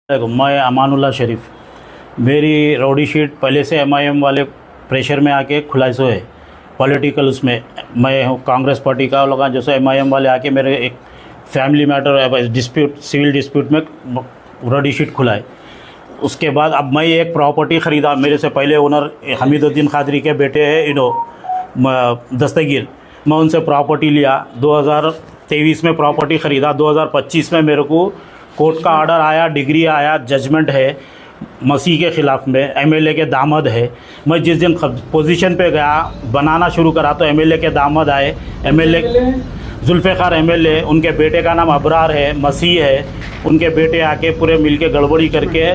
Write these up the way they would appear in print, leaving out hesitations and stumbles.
देखो, मैं अमानुल्लाह शरीफ। मेरी रौडी शीट पहले से एमआईएम वाले प्रेशर में आके खुलासो है पॉलिटिकल। उसमें मैं हूँ कांग्रेस पार्टी का लोग जैसे एमआईएम वाले आके मेरे एक family matter dispute civil dispute में रौडी शीट खुलाए। उसके बाद अब मैं एक प्रॉपर्टी ख़रीदा। मेरे से पहले ओनर हमीदुद्दीन खादरी के बेटे हैं दस्तगीर। मैं उनसे प्रॉपर्टी लिया। 2023 में प्रॉपर्टी ख़रीदा। 2025 में मेरे को कोर्ट का ऑर्डर आया, डिग्री आया, जजमेंट है मसीह के ख़िलाफ़ में। एमएलए के दामाद है। मैं जिस दिन पोजीशन पे गया बनाना शुरू करा तो एमएलए के दामाद आए। एमएलए जुल्फ़िकार एमएलए, उनके बेटे का नाम अबरार है, मसीह है। उनके बेटे आके पूरे मिलके गड़बड़ी करके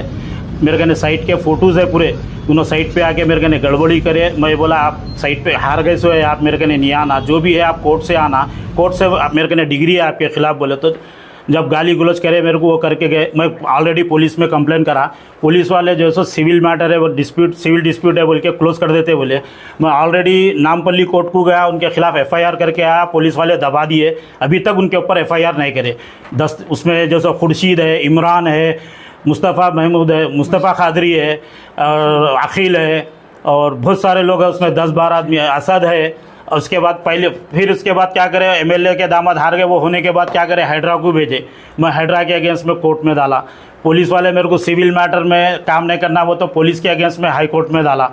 मेरे कने साइट के फ़ोटोज़ है पूरे। उन्होंने साइट पे आके मेरे कने गड़बड़ी करे। मैं बोला आप साइट पे हार गए सो है, आप मेरे कने नहीं आना, जो भी है आप कोर्ट से आना। कोर्ट से आप मेरे कने डिग्री है आपके ख़िलाफ़ बोले। तो जब गाली गलौज करे मेरे को वो करके गए। मैं ऑलरेडी पुलिस में कंप्लेन करा। पुलिस वाले जो सो सिविल मैटर है वो सिविल डिस्प्यूट है बोल के क्लोज़ कर देते बोले। मैं ऑलरेडी नामपल्ली कोर्ट को गया, उनके खिलाफ़ एफआईआर करके आया। पुलिस वाले दबा दिए, अभी तक उनके ऊपर एफआईआर नहीं करे। उसमें जो सो खुर्शीद है, इमरान है, मुस्तफ़ा महमूद है, मुस्तफ़ा खादरी है और अखिल है और बहुत सारे लोग हैं उसमें, 10-12 आदमी है, असद है। उसके बाद फिर उसके बाद क्या करे, एमएलए के दामाद हार गए। वो होने के बाद क्या करे, हाइड्रा को भेजे। मैं हाइड्रा के अगेंस्ट में कोर्ट में डाला। पुलिस वाले मेरे को सिविल मैटर में काम नहीं करना, वो तो पुलिस के अगेंस्ट में हाई कोर्ट में डाला।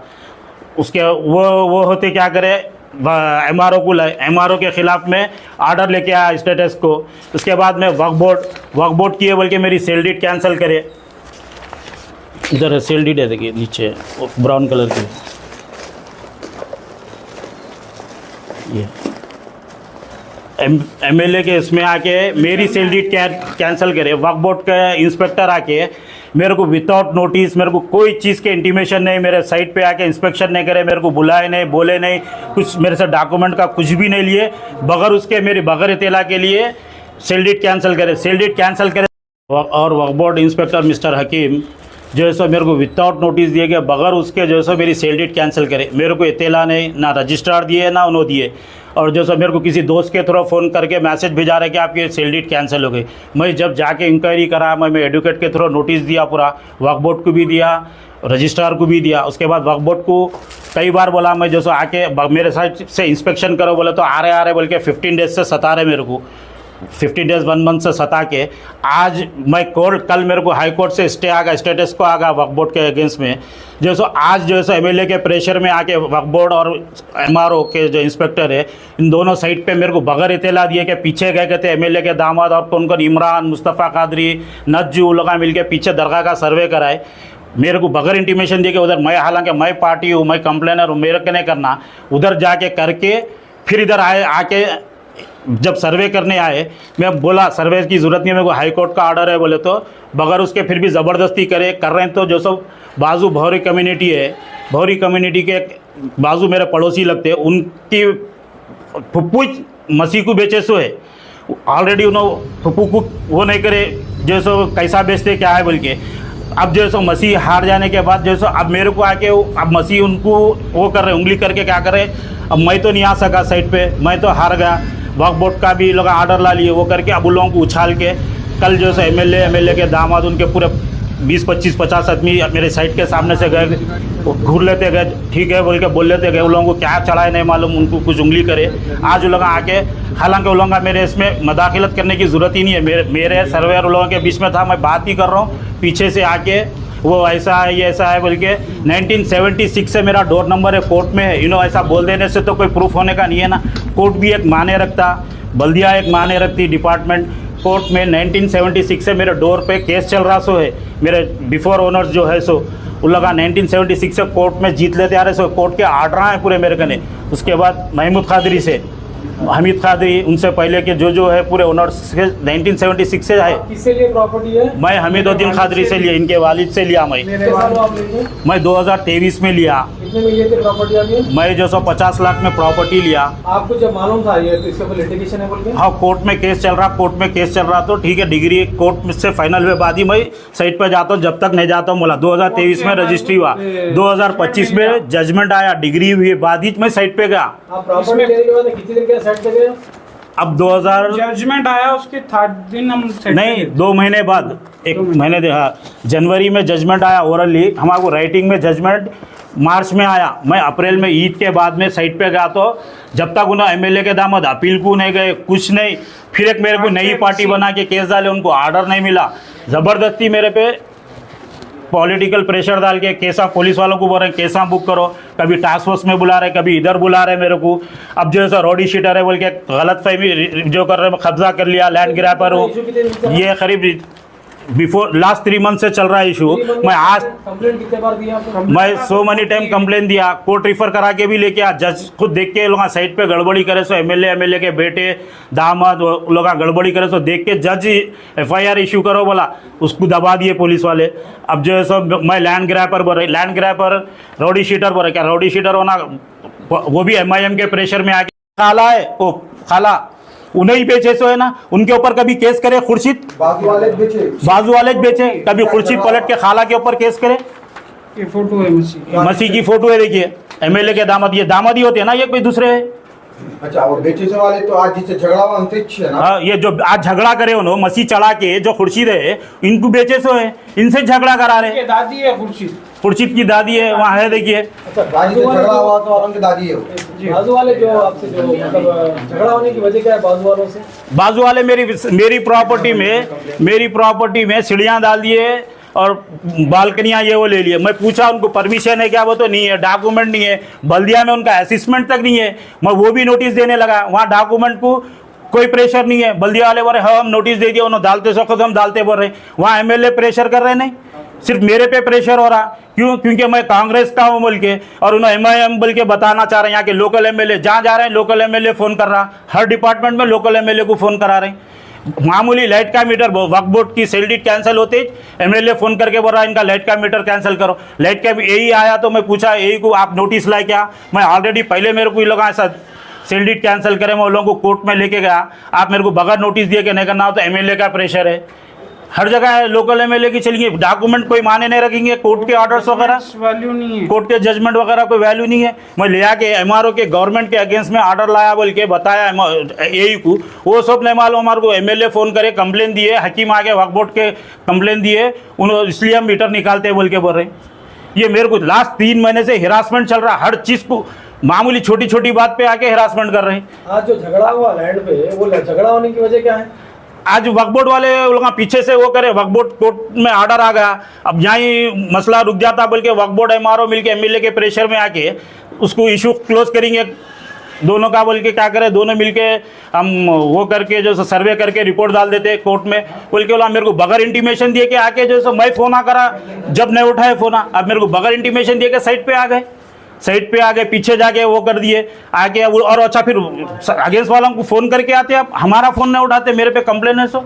उसके वो होते क्या करे, एमआरओ को लाए। एमआरओ के ख़िलाफ़ में ऑर्डर लेके आया स्टेटस को। उसके बाद में वक्फ बोर्ड किए बोल के मेरी सेल डीड कैंसिल करे। इधर सेल डीड है, देखिए नीचे ब्राउन कलर की। ये एमएलए के इसमें आके मेरी सेल डीड कैंसिल करे। वक्फ बोर्ड के इंस्पेक्टर आके मेरे को विदाउट नोटिस, मेरे को कोई चीज़ के इंटीमेशन नहीं, मेरे साइट पे आके इंस्पेक्शन नहीं करे, मेरे को बुलाए नहीं, बोले नहीं, कुछ मेरे से डॉक्यूमेंट का कुछ भी नहीं लिए, बगैर उसके मेरी बगैर इत्तला के लिए सेल डीड कैंसिल करे। सेल डीड कैंसिल करे। और वक्फ बोर्ड इंस्पेक्टर मिस्टर हकीम जो है सो मेरे को विदाउट नोटिस दिए गए, बगैर उसके जो है सो मेरी सेल डीड कैंसिल करे। मेरे को इत्तला नहीं, ना रजिस्ट्रार दिए ना उन्होंने दिए। और जो सो मेरे को किसी दोस्त के थ्रू फ़ोन करके मैसेज भेजा रहे कि आपकी सेल डीड कैंसिल हो गई। मैं जब जाके इंक्वायरी करा, मैं एडवोकेट के थ्रू नोटिस दिया, पूरा वक्फ बोर्ड को भी दिया, रजिस्ट्रार को भी दिया। उसके बाद वक्फ बोर्ड को कई बार बोला मैं जो सो आके मेरे साइड से इंस्पेक्शन करो, बोले तो आ रहे बोल के 15 डेज से सता रहे मेरे को। 15 डेज 1 मंथ से सता के आज मैं कोर्ट, कल मेरे को हाई कोर्ट से स्टे आ गया, स्टेटस को आ गया वक्फ बोर्ड के अगेंस्ट में। जो सो आज जो है एमएलए के प्रेशर में आके वक्फ बोर्ड और एमआरओ के जो इंस्पेक्टर है, इन दोनों साइड पे मेरे को बगैर इत्तला दिए कि पीछे गए कहते एमएलए के दामाद और कौन कौन, इमरान, मुस्तफ़ा कादरी, नज्जू लोग मिल के पीछे दरगाह का सर्वे कराए। मेरे को बगैर इंटीमेशन दिए कि उधर मैं, हालांकि मैं पार्टी हूँ, मैं कंप्लेनर हूँ, मेरे को नहीं करना। उधर जाके करके फिर इधर आके जब सर्वे करने आए, मैं बोला सर्वे की ज़रूरत नहीं है, मेरे को हाई कोर्ट का ऑर्डर है बोले तो बगैर उसके फिर भी ज़बरदस्ती कर रहे हैं। तो जो सब बाजू भौरी कम्युनिटी है, भौरी कम्युनिटी के बाजू मेरे पड़ोसी लगते हैं, उनकी फुप्पू मसीह को बेचे सो है। ऑलरेडी उन्होंने फुप्पू को वो नहीं करे जो सो कैसा बेचते क्या है बोल के। अब जो सो मसीह हार जाने के बाद जो सो अब मेरे को आके अब मसीह उनको वो कर रहे, उंगली करके क्या कर रहे। अब मैं तो नहीं आ सका साइड पे, मैं तो हार गया। वक्फ बोर्ड का भी लोग ऑर्डर ला लिए, वो करके अब उन लोगों को उछाल के कल जो है एमएलए के दामाद उनके पूरे 20-25-50 आदमी मेरे साइट के सामने से गए, घूर लेते गए, ठीक है बोल के बोल लेते गए। उन लोगों को क्या चढ़ाए नहीं मालूम, उनको कुछ उंगली करे। आज उन लोग आके, हालांकि उन लोगों का मेरे इसमें मदाखिलत करने की ज़रूरत ही नहीं है। मेरे सर्वेयर उन लोगों के बीच में था, मैं बात ही कर रहा हूँ। पीछे से आके वो ऐसा है, ये ऐसा है बोल के 1976 से मेरा डोर नंबर है कोर्ट में है। ऐसा बोल देने से तो कोई प्रूफ होने का नहीं है ना। कोर्ट भी एक माने रखता, बल्दिया एक माने रखती, डिपार्टमेंट। कोर्ट में 1976 से मेरे डोर पे केस चल रहा सो है। मेरे बिफोर ओनर्स जो है सो उन लोग 1976 से कोर्ट में जीत लेते आ रहे सो। कोर्ट के आर्डर हैं पूरे मेरे कने। उसके बाद महमूद खादरी से, हमीद खादरी, उनसे पहले के जो है पूरे ओनर्स 1976 से है। किससे लिए प्रॉपर्टी है? मैं हमीदुद्दीन खादरी से लिया, इनके वालिद से लिया। मैं 2023 में लिया। कितने में लिए थे प्रॉपर्टी आपने? मैं जो सो 50 लाख में प्रॉपर्टी लिया। आपको जब मालूम था ये तो इसके ऊपर लिटिगेशन है बोल के? हाँ, कोर्ट में केस चल रहा, तो ठीक है, डिग्री कोर्ट में से फाइनल हुए बाद ही मैं साइट पर जाता हूँ, जब तक नहीं जाता हूँ। बोला 2023 में रजिस्ट्री हुआ, 2025 में जजमेंट आया, डिग्री हुई, बाद ही मैं साइट पे गया। आप प्रॉपर्टी लेने के बाद कितनी देर के साइट पे गए? अब 2000 जजमेंट आया उसके थर्ड दिन हम settle नहीं, किए। 2 महीने बाद, 1 महीने हाँ, जनवरी में जजमेंट आया ओरली, हमारे राइटिंग में जजमेंट मार्च में आया। मैं अप्रैल में ईद के बाद में साइट पे गया, तो जब तक उन्हें एमएलए के दामाद अपील को नहीं गए, कुछ नहीं। फिर एक मेरे को नई पार्टी बना के केस डाले, उनको ऑर्डर नहीं मिला, ज़बरदस्ती मेरे पे पॉलिटिकल प्रेशर डाल के केसा पुलिस वालों को बोल रहे हैं केसा बुक करो, कभी टास्क फोर्स में बुला रहे, कभी इधर बुला रहे मेरे को। अब जो है सो रोडी शीटर है बोल के गलत फहमी जो कर रहे हैं, कब्जा कर लिया, लैंड ग्रैपर हूँ। ये करीब बिफोर लास्ट 3 मंथ से चल रहा है इशू। मैं आज कंप्लेंट कितने बार दिया आपको? मैं सो मनी टाइम कंप्लेन दिया, कोर्ट रिफर करा के भी लेके आ, जज खुद देख के लोग साइड पे गड़बड़ी करे, सो एमएलए के बेटे दामाद लोग गड़बड़ी करे, सो देख के जज एफआईआर इशू करो बोला, उसको दबा दिए पुलिस वाले। अब जो है सो मैं लैंड ग्रैपर बोल रही, लैंड ग्रैपर रौडी शीटर बोल रहे, क्या रौडी शीटर होना, वो भी एमआईएम के प्रेशर में आके खाला है, ओ खाला उन्हें ही बेचे सो है ना, उनके ऊपर कभी केस करे खुर्शीद, बाजू वाले बेचे, कभी खुर्शीद पलट के खाला के ऊपर केस करे। ये फोटो है मसीह की फोटो है, देखिए एमएलए के दामाद, ये दामाद ही होते हैं ना, ये कोई दूसरे है। अच्छा, वो बेचे से वाले तो आज जिससे झगड़ा हुआ उनसे अच्छी है ना। हाँ, ये जो आज झगड़ा करे उन्होंने मसीह चढ़ा के, जो खुर्शीद है इनको बेचे सो है, इनसे झगड़ा करा रहे। दादी है खुर्शीद, खुर्शीद की दादी है, वहाँ है देखिए। अच्छा, दादी से झगड़ा हुआ तो उनकी दादी है वो। बाजू वाले जो आपसे जो मतलब झगड़ा होने की वजह क्या है बाजू वालों से? बाजू वाले मेरी प्रॉपर्टी में सीढ़ियाँ डाल दिए और बालकनियाँ ये वो ले लिए। मैं पूछा उनको परमिशन है क्या, वो तो नहीं है, डॉक्यूमेंट नहीं है, बल्दिया में उनका असेसमेंट तक नहीं है। मैं वो भी नोटिस देने लगा, वहाँ डॉक्यूमेंट को कोई प्रेशर नहीं है। बल्दिया वाले बोल रहे हाँ हम नोटिस दे दिया, उन्होंने डालते वक्त हम डालते बोल रहे, वहाँ एमएलए प्रेशर कर रहे नहीं, सिर्फ मेरे पे प्रेशर हो रहा। क्यों? क्योंकि मैं कांग्रेस का हूँ बोल के, और उन्होंने एमआईएम बोल के बताना चाह रहे हैं। यहाँ के लोकल एमएलए जहाँ जा रहे हैं लोकल एमएलए फ़ोन कर रहा, हर डिपार्टमेंट में लोकल एमएलए को फ़ोन करा रहे हैं। मामूली लाइट का मीटर वक्फ बोर्ड की सेल डीड कैंसिल होते ही एमएलए फ़ोन करके बोल रहा है इनका लाइट का मीटर कैंसिल करो। लाइट का यही आया तो मैं पूछा यही को आप नोटिस लाए क्या? मैं ऑलरेडी पहले मेरे को ये लोग ऐसा सेल डीड कैंसिल करें, मैं उन लोगों को कोर्ट में लेके गया, आप मेरे को बगैर नोटिस दिए कि नहीं करना हो, तो एमएलए का प्रेशर है। हर जगह लोकल एमएलए की चलिए, डॉक्यूमेंट कोई माने नहीं रखेंगे, कोर्ट के ऑर्डर्स वगैरह वैल्यू नहीं है, कोर्ट के जजमेंट वगैरह कोई वैल्यू नहीं है। मैं ले आके एमआरओ के गवर्नमेंट के अगेंस्ट में ऑर्डर लाया बोल के बताया यही को, वो सब नहीं मालूम। हमारे को एमएलए फ़ोन करे, कंप्लेन दिए, हकीम आगे वक्फ बोर्ड के कंप्लेन दिए, उन्होंने इसलिए हम मीटर निकालते बोल के बोल रहे। ये मेरे को लास्ट 3 महीने से हिरासमेंट चल रहा, हर चीज़ को मामूली छोटी छोटी बात पे आके हिरासमेंट कर रहे हैं। आज जो झगड़ा हुआ लैंड पे, वो झगड़ा होने की वजह क्या है? आज वक्फ बोर्ड वाले लोग पीछे से वो करे, वक्फ बोर्ड कोर्ट में ऑर्डर आ गया, अब यहाँ ही मसला रुक जाता बोल के वक्फ बोर्ड एमआरओ मिलके एमएलए के प्रेशर में आके उसको इशू क्लोज करेंगे दोनों का बोल के। क्या करे, दोनों मिलके हम वो करके जो सर्वे करके रिपोर्ट डाल देते कोर्ट में बोल के। बोला मेरे को बगैर इंटीमेशन दिए कि आके जो सो मैं फ़ोन करा, जब नहीं उठाए फ़ोन, अब मेरे को बगैर इंटीमेशन दिए कि साइट पे आ गए, साइट पे आगे पीछे जाके वो कर दिए आगे। और अच्छा फिर अगेंस्ट वालों को फ़ोन करके आते, आप हमारा फ़ोन नहीं उठाते, मेरे पे कंप्लेन है, सो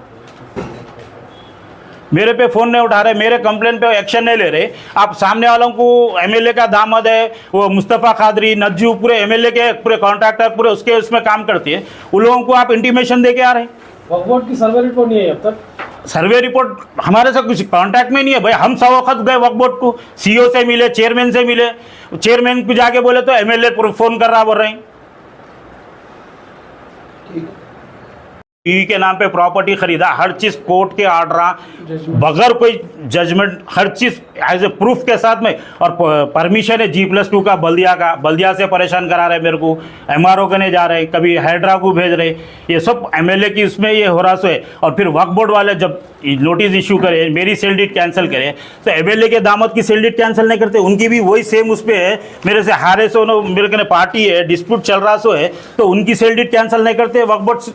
मेरे पे फ़ोन नहीं उठा रहे, मेरे कंप्लेन पे एक्शन नहीं ले रहे। आप सामने वालों को एमएलए का दामाद है वो मुस्तफ़ा कादरी नज्जू, पूरे एमएलए के पूरे कॉन्ट्रैक्टर पूरे उसके उसमें काम करती है, उन लोगों को आप इंटीमेशन दे के आ रहे हैं। वक्फ बोर्ड की सर्वे रिपोर्ट नहीं है अब तक? सर्वे रिपोर्ट हमारे साथ कुछ कांटेक्ट में नहीं है भाई। हम 100 वक्त गए वक्फ बोर्ड को, सीईओ से मिले, चेयरमैन से मिले, चेयरमैन को जाके बोले तो एमएलए फ़ोन कर रहा बोल रहे हैं ई के नाम पे प्रॉपर्टी खरीदा, हर चीज़ कोर्ट के ऑर्डर बगैर कोई जजमेंट, हर चीज़ एज ए प्रूफ के साथ में। और परमिशन है G+2 का, बल्दिया से परेशान करा रहे मेरे को, एमआरओ करने जा रहे, कभी हैदरा को भेज रहे, ये सब एमएलए की उसमें ये हो रहा सो है। और फिर वक्फ बोर्ड वाले जब नोटिस इशू करे, मेरी सेल डीड कैंसिल करे, तो एमएलए के दामाद की सेल डीड कैंसिल नहीं करते, उनकी भी वही सेम उस पर है, मेरे से हारे सो मेरे कहने पार्टी है, डिस्प्यूट चल रहा सो है, तो उनकी सेल डीड कैंसिल नहीं करते वक्फ बोर्ड,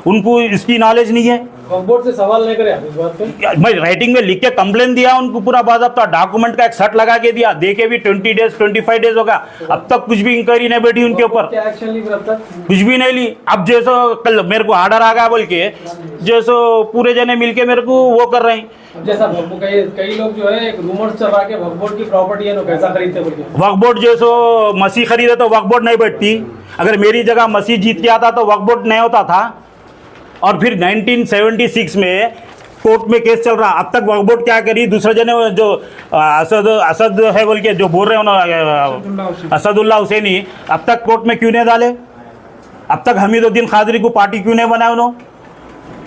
उनको इसकी नॉलेज नहीं है। वक्फ बोर्ड से सवाल नहीं करे इस बात पे? मैं राइटिंग में लिख के कंप्लेन दिया उनको, पूरा बाज़ाब्ता डॉक्यूमेंट का एक सेट लगा के दिया, दे के भी 20 डेज 25 डेज होगा, अब तक कुछ भी इंक्वायरी नहीं बैठी उनके ऊपर, क्या एक्शन ली फिर अब तक? कुछ भी नहीं ली। अब जैसो कल मेरे को ऑर्डर आ गया बोल के, जैसो पूरे जने मिलके मेरे को वो कर रहे हैं। जैसा कई लोग जो है एक रूमर चल रहा है कि वक्फ बोर्ड की प्रॉपर्टी है, कैसा खरीदते बोल के। वक्फ बोर्ड जैसो मसीह खरीदे तो वक्फ बोर्ड नहीं बैठती, अगर मेरी जगह मसीह जीत के आता तो वक्फ बोर्ड नहीं होता था। और फिर 1976 में कोर्ट में केस चल रहा, अब तक वक्फ बोर्ड क्या करी, दूसरे जने जो असद है बोल के जो बोल रहे हैं असदुल्ला हुसैनी, अब तक कोर्ट में क्यों नहीं डाले? अब तक हमीदुद्दीन खादरी को पार्टी क्यों नहीं बनाया उन्होंने?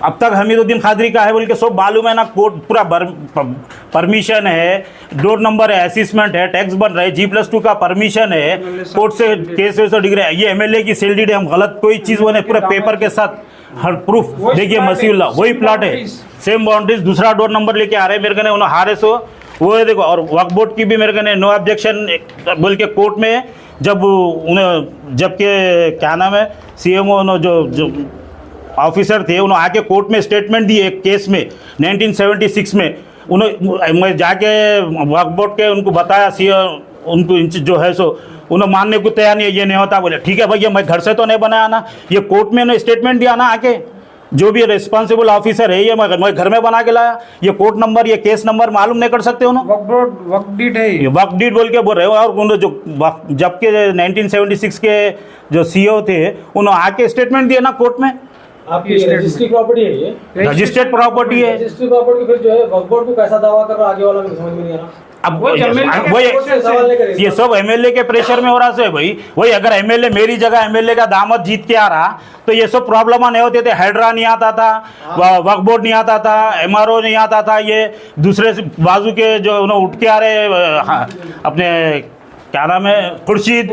अब तक हमीदुद्दीन खादरी का है बोल के सब मालूम है ना, कोर्ट पूरा परमिशन है, डोर नंबर है, असिस्मेंट है, टैक्स बन रहा है, G+2 का परमिशन है, कोर्ट से केस वैसे डिग्री है, ये एमएलए की सेल डीड है, हम गलत कोई चीज़ बने पूरे पेपर के साथ हर प्रूफ देखिए मसीउल्ला वही प्लाट है, सेम बाउंड्रीज, दूसरा डोर नंबर लेके आ रहे हैं मेरे को उन्होंने हारे सो वो है देखो। और वक्फ बोर्ड की भी मेरे को नो ऑब्जेक्शन बोल के कोर्ट में जब उन्हें जबकि क्या नाम है CMO जो ऑफिसर थे उन्होंने आके कोर्ट में स्टेटमेंट दिए एक केस में 1976 में, उन्होंने मैं जाके वक्फ बोर्ड के उनको बताया उनको जो है सो उन्होंने मानने को तैयार नहीं है, ये नहीं होता। बोले ठीक है भैया मैं घर से तो नहीं बनाया ना, ये कोर्ट में उन्होंने स्टेटमेंट दिया ना आके, जो भी रिस्पॉन्सिबल ऑफिसर है ये मैं घर में बना के लाया, ये कोर्ट नंबर ये केस नंबर मालूम नहीं कर सकते उन्होंने, वक्त डीड है ये वक्त डीड बोल के बोल रहे हो। और उन्होंने जो जबकि 1976 के जो CEO थे उन्होंने आके स्टेटमेंट दिया ना कोर्ट में, आपकी रजिस्ट्री प्रॉपर्टी है ये, रजिस्टर्ड प्रॉपर्टी है। रजिस्ट्री प्रॉपर्टी फिर जो है वक्फ बोर्ड को कैसा दावा कर रहा है आगे वाला को समझ में नहीं आ रहा। अब वो सवाल लेकर ये सब एमएलए के प्रेशर में हो रहा है भाई। वही अगर एमएलए मेरी जगह एमएलए का दामाद जीत के आ रहा तो ये सब प्रॉब्लम नहीं होते थे, हेड्रा नहीं आता था, वक्फ बोर्ड नहीं आता था, MRO नहीं आता था, ये दूसरे बाजू के जो उन्हें उठ के आ रहे अपने क्या नाम है खुर्शीद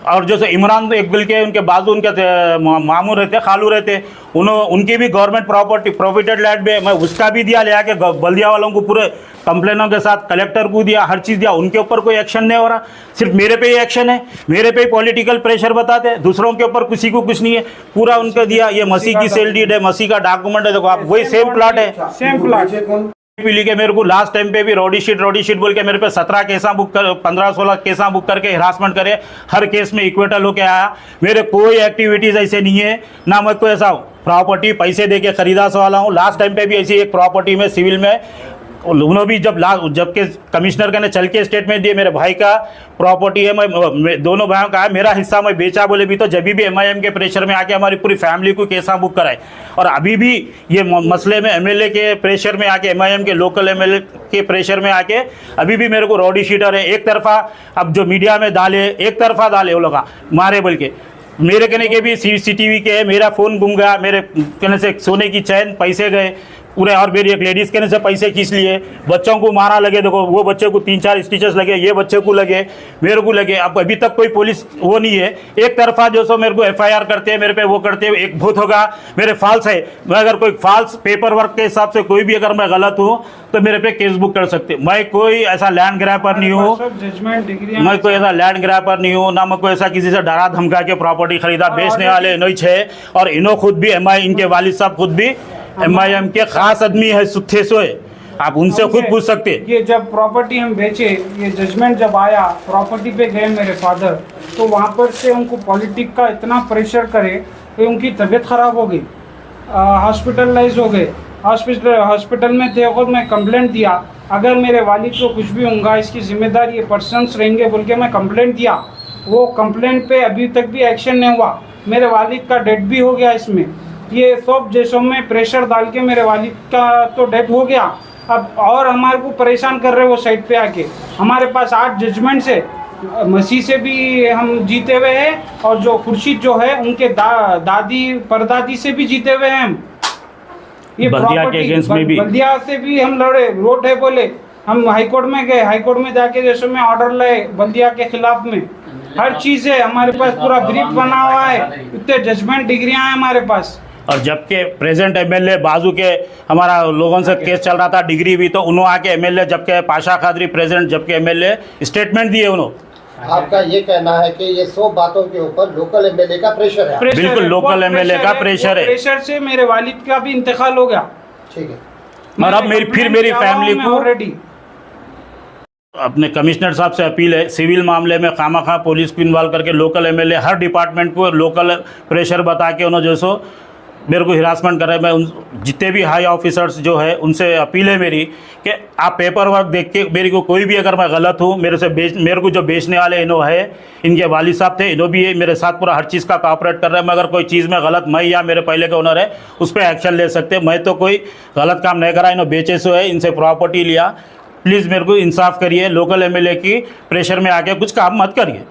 और जो इमरान एक बिल के उनके बाजू उनके मामू रहते खालू रहते, उनकी भी गवर्नमेंट प्रॉपर्टी प्रोफिटेड लैंड में मैं उसका भी दिया ले आके बल्दिया वालों को पूरे कंप्लेनों के साथ कलेक्टर को दिया, हर चीज़ दिया, उनके ऊपर कोई एक्शन नहीं हो रहा, सिर्फ मेरे पे ही एक्शन है, मेरे पे ही पॉलिटिकल प्रेशर बताते हैं, दूसरों के ऊपर किसी को कुछ नहीं है, पूरा उनका दिया। ये मसीह की सेल डीड है, मसीह का डॉक्यूमेंट है, देखो आप वही सेम प्लाट है, सेम प्लाट पीली के मेरे को लास्ट टाइम पे भी रोडी शीट बोल के मेरे पे 17 केसा बुक कर 15-16 केसा बुक करके हिरासमेंट करे, हर केस में इक्वेटल होके आया। मेरे कोई एक्टिविटीज़ ऐसे नहीं है ना, मैं कोई ऐसा प्रॉपर्टी पैसे दे के खरीदा वाला हूँ। लास्ट टाइम पे भी ऐसी एक प्रॉपर्टी में सिविल में उन्होंने भी जबकि कमिश्नर का ने चल के स्टेटमेंट दिए मेरे भाई का प्रॉपर्टी है, मैं दोनों भाइयों का है, मेरा हिस्सा मैं बेचा बोले भी तो जब भी MIM के प्रेशर में आके हमारी पूरी फैमिली को केसा बुक कराए। और अभी भी ये मसले में MLA के प्रेशर में आके MIM के लोकल MLA के प्रेशर में आके अभी भी मेरे को रॉडी शीटर है, एक तरफा अब जो मीडिया में डाले एक तरफा डाले वो लोग मारे बोल के, मेरे कहने के भी CCTV के है, मेरा फ़ोन गुम गया, मेरे कहने से सोने की चैन पैसे गए पूरे, और मेरी एक लेडीज़ कहने से पैसे खींच लिए, बच्चों को मारा लगे, देखो वो बच्चे को 3-4 स्टिचेस लगे, ये बच्चे को लगे, मेरे को लगे। अब अभी तक कोई पुलिस वो नहीं है, एक तरफा जो सो मेरे को FIR करते हैं, मेरे पे वो करते हैं, एक भूत होगा मेरे फॉल्स है, मैं अगर कोई फॉल्स पेपर वर्क के हिसाब से कोई भी अगर मैं गलत हूँ तो मेरे पे केस बुक कर सकते। मैं कोई ऐसा लैंड ग्रैपर नहीं हूँ, मैं कोई ऐसा लैंड ग्रैपर नहीं हूँ, ना मैं कोई ऐसा किसी से डरा धमका के प्रॉपर्टी खरीदा, बेचने वाले नहीं छे। और इन्हों खुद भी इनके वालिद साहब खुद भी MIM के खास आदमी है, सुथे सोए, आप उनसे खुद पूछ सकते। ये जब प्रॉपर्टी हम बेचे, ये जजमेंट जब आया, प्रॉपर्टी पे गए मेरे फादर, तो वहाँ पर से उनको पॉलिटिक का इतना प्रेशर करे कि उनकी तबीयत ख़राब हो गई, हॉस्पिटलाइज हो गए, हॉस्पिटल में थे और मैं कंप्लेंट दिया, अगर मेरे वालिद को कुछ भी होगा इसकी जिम्मेदारी ये पर्सन्स रहेंगे बोल के मैं कंप्लेंट दिया। वो कंप्लेंट पे अभी तक भी एक्शन नहीं हुआ, मेरे वालिद का डेथ भी हो गया। इसमें ये सब जैसों में प्रेशर डाल के मेरे वालिद का तो डेथ हो गया, अब और हमारे को परेशान कर रहे वो साइड पे आके। हमारे पास 8 जजमेंट से मसीह से भी हम जीते हुए हैं, और जो खुर्शीद जो है उनके दादी परदादी से भी जीते हुए हैं हम। ये बल्दिया के अगेंस्ट में भी, बल्दिया से भी हम लड़े, रोड है बोले, हम हाईकोर्ट में गए, हाईकोर्ट में जाके जैसे में ऑर्डर लाए बल्दिया के खिलाफ में, हर चीज़ है हमारे पास, पूरा ब्रीफ बना हुआ है, इतने जजमेंट डिग्रियाँ हैं हमारे पास। और जबकि प्रेजेंट MLA बाजू के हमारा लोगों से केस चल रहा था, डिग्री भी तो उन्होंने आके MLA जबकि पाशा खादरी प्रेजेंट जबकि MLA स्टेटमेंट दिए उन्होंने। आपका ये कहना है कि ये 100 बातों के ऊपर लोकल MLA का प्रेशर है? बिल्कुल लोकल MLA का प्रेशर है। प्रेशर से मेरे वालिद का भी इंतकाल हो गया। ठीक है, और अब मेरी फैमिली को ऑलरेडी अपने कमिश्नर साहब से अपील है, सिविल मामले में खामखा पुलिस को इन्वॉल्व करके लोकल MLA हर डिपार्टमेंट को लोकल प्रेशर बता के उन्होंने जैसो मेरे को हिरासमेंट कर रहे हैं। मैं उन जितने भी हाई ऑफिसर्स जो है उनसे अपील है मेरी कि आप पेपर वर्क देख के मेरे को कोई भी अगर मैं गलत हूँ, मेरे को जो बेचने वाले इन्हों है, इनके वालिद साहब थे, इन्हों भी मेरे साथ पूरा हर चीज़ का कॉपरेट कर रहे हैं। मैं अगर कोई चीज़ में गलत मैं या मेरे पहले के ओनर है उस पर एक्शन ले सकते। मैं तो कोई गलत काम नहीं करा, इन्हों बेचे सो है, इनसे प्रॉपर्टी लिया। प्लीज़ मेरे को इंसाफ करिए, लोकल MLA की प्रेशर में आके कुछ काम मत करिए।